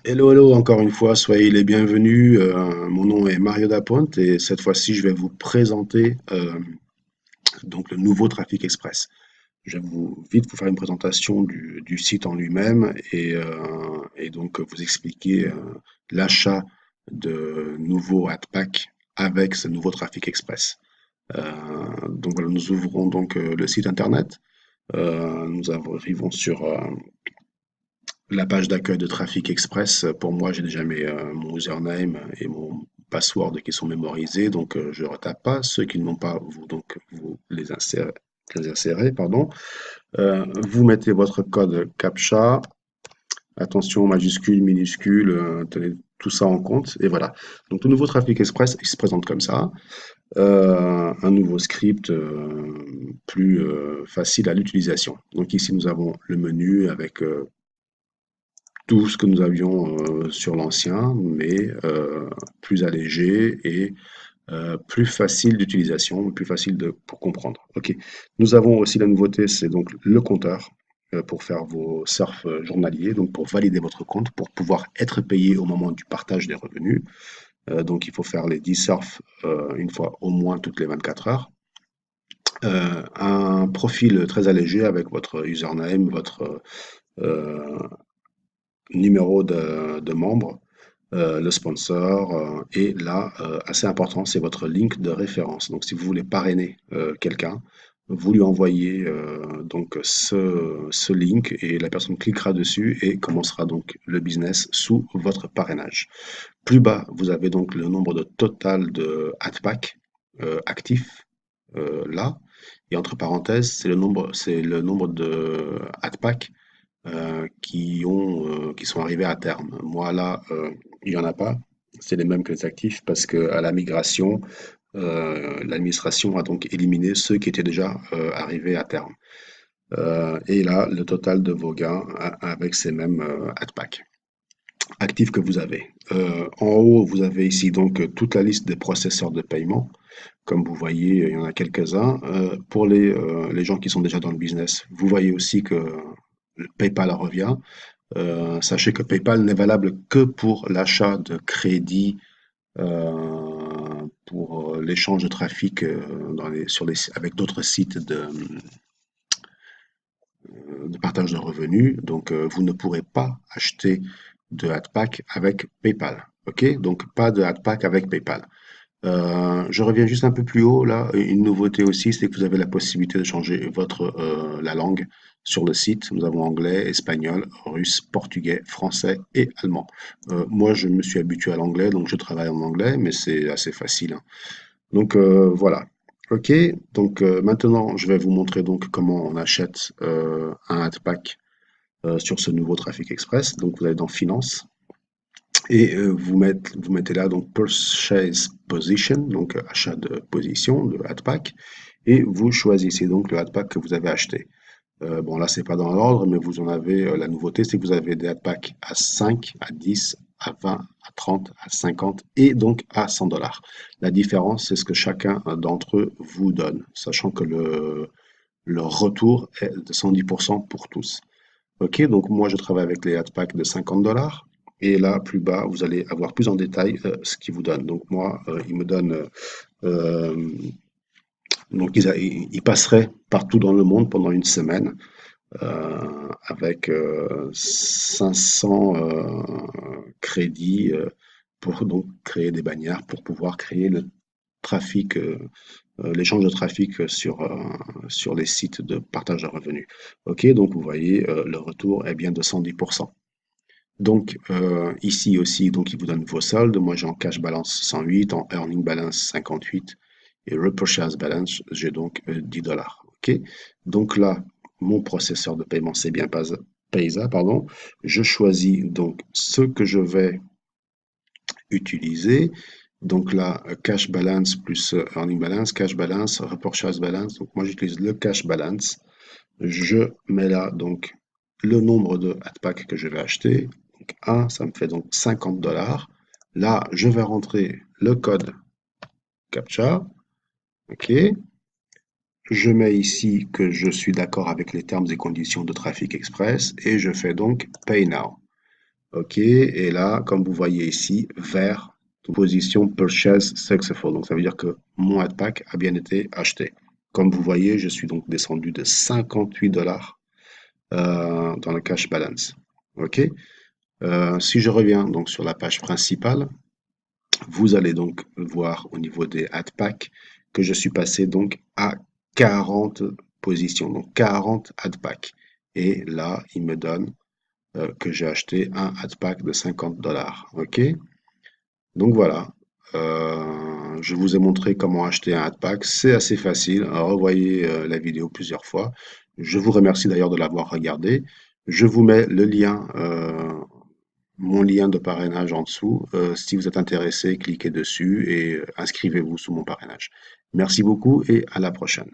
Hello, hello, encore une fois, soyez les bienvenus. Mon nom est Mario Daponte et cette fois-ci, je vais vous présenter donc le nouveau Trafic Express. Je vais vite vous faire une présentation du site en lui-même et donc vous expliquer l'achat de nouveaux AdPack avec ce nouveau Trafic Express. Donc voilà, nous ouvrons donc le site internet. Nous arrivons sur la page d'accueil de Trafic Express. Pour moi, j'ai déjà mon username et mon password qui sont mémorisés, donc je ne retape pas. Ceux qui ne l'ont pas, vous les insérez, pardon. Vous mettez votre code CAPTCHA. Attention, majuscule, minuscule, tenez tout ça en compte. Et voilà. Donc, le nouveau Trafic Express, il se présente comme ça. Un nouveau script plus facile à l'utilisation. Donc, ici, nous avons le menu avec tout ce que nous avions sur l'ancien, mais plus allégé et plus facile d'utilisation, plus facile pour comprendre. Ok. Nous avons aussi la nouveauté, c'est donc le compteur pour faire vos surfs journaliers, donc pour valider votre compte, pour pouvoir être payé au moment du partage des revenus. Donc il faut faire les 10 surfs une fois au moins toutes les 24 heures. Un profil très allégé avec votre username, votre euh, numéro de membre, le sponsor, et là, assez important, c'est votre link de référence. Donc, si vous voulez parrainer quelqu'un, vous lui envoyez donc ce link et la personne cliquera dessus et commencera donc le business sous votre parrainage. Plus bas, vous avez donc le nombre de total de AdPack actifs là. Et entre parenthèses, c'est le nombre de AdPack qui sont arrivés à terme. Moi, là, il n'y en a pas. C'est les mêmes que les actifs parce qu'à la migration, l'administration a donc éliminé ceux qui étaient déjà arrivés à terme. Et là, le total de vos gains avec ces mêmes AdPack actifs que vous avez. En haut, vous avez ici donc toute la liste des processeurs de paiement. Comme vous voyez, il y en a quelques-uns. Pour les gens qui sont déjà dans le business, vous voyez aussi que PayPal revient. Sachez que PayPal n'est valable que pour l'achat de crédits, pour l'échange de trafic avec d'autres sites de partage de revenus. Donc, vous ne pourrez pas acheter de AdPack avec PayPal. OK? Donc, pas de AdPack avec PayPal. Je reviens juste un peu plus haut là. Une nouveauté aussi, c'est que vous avez la possibilité de changer la langue sur le site. Nous avons anglais, espagnol, russe, portugais, français et allemand. Moi, je me suis habitué à l'anglais, donc je travaille en anglais, mais c'est assez facile, hein. Donc voilà. Ok. Donc maintenant, je vais vous montrer donc comment on achète un AdPack sur ce nouveau Trafic Express. Donc vous allez dans Finance. Et vous mettez là donc Purchase Position, donc achat de position, de AdPack, et vous choisissez donc le AdPack que vous avez acheté. Bon là c'est pas dans l'ordre, mais vous en avez, la nouveauté c'est que vous avez des AdPack à 5, à 10, à 20, à 30, à 50 et donc à 100 dollars. La différence c'est ce que chacun d'entre eux vous donne, sachant que le retour est de 110% pour tous. Ok, donc moi je travaille avec les AdPack de 50 dollars. Et là, plus bas, vous allez avoir plus en détail ce qu'ils vous donnent. Donc moi, ils me donnent, euh, donc ils passeraient partout dans le monde pendant une semaine avec 500 crédits pour donc créer des bannières pour pouvoir créer le trafic, l'échange de trafic sur les sites de partage de revenus. Ok, donc vous voyez, le retour est bien de 110%. Donc ici aussi, donc il vous donne vos soldes. Moi j'ai en cash balance 108, en earning balance 58 et repurchase balance, j'ai donc 10 dollars. Ok. Donc là, mon processeur de paiement c'est bien Paysa, pardon. Je choisis donc ce que je vais utiliser. Donc là, cash balance plus earning balance, cash balance, repurchase balance. Donc moi j'utilise le cash balance. Je mets là donc le nombre de AdPack que je vais acheter. Donc 1, ça me fait donc 50 dollars. Là, je vais rentrer le code CAPTCHA. OK. Je mets ici que je suis d'accord avec les termes et conditions de Trafic Express et je fais donc Pay Now. OK, et là, comme vous voyez ici, vert, position purchase successful. Donc, ça veut dire que mon AdPack a bien été acheté. Comme vous voyez, je suis donc descendu de 58 dollars dans le cash balance. OK? Si je reviens donc sur la page principale, vous allez donc voir au niveau des AdPack que je suis passé donc à 40 positions, donc 40 AdPack. Et là, il me donne que j'ai acheté un AdPack de 50 dollars. OK? Donc voilà, je vous ai montré comment acheter un AdPack. C'est assez facile. Revoyez la vidéo plusieurs fois. Je vous remercie d'ailleurs de l'avoir regardé. Je vous mets le lien, mon lien de parrainage en dessous. Si vous êtes intéressé, cliquez dessus et inscrivez-vous sous mon parrainage. Merci beaucoup et à la prochaine.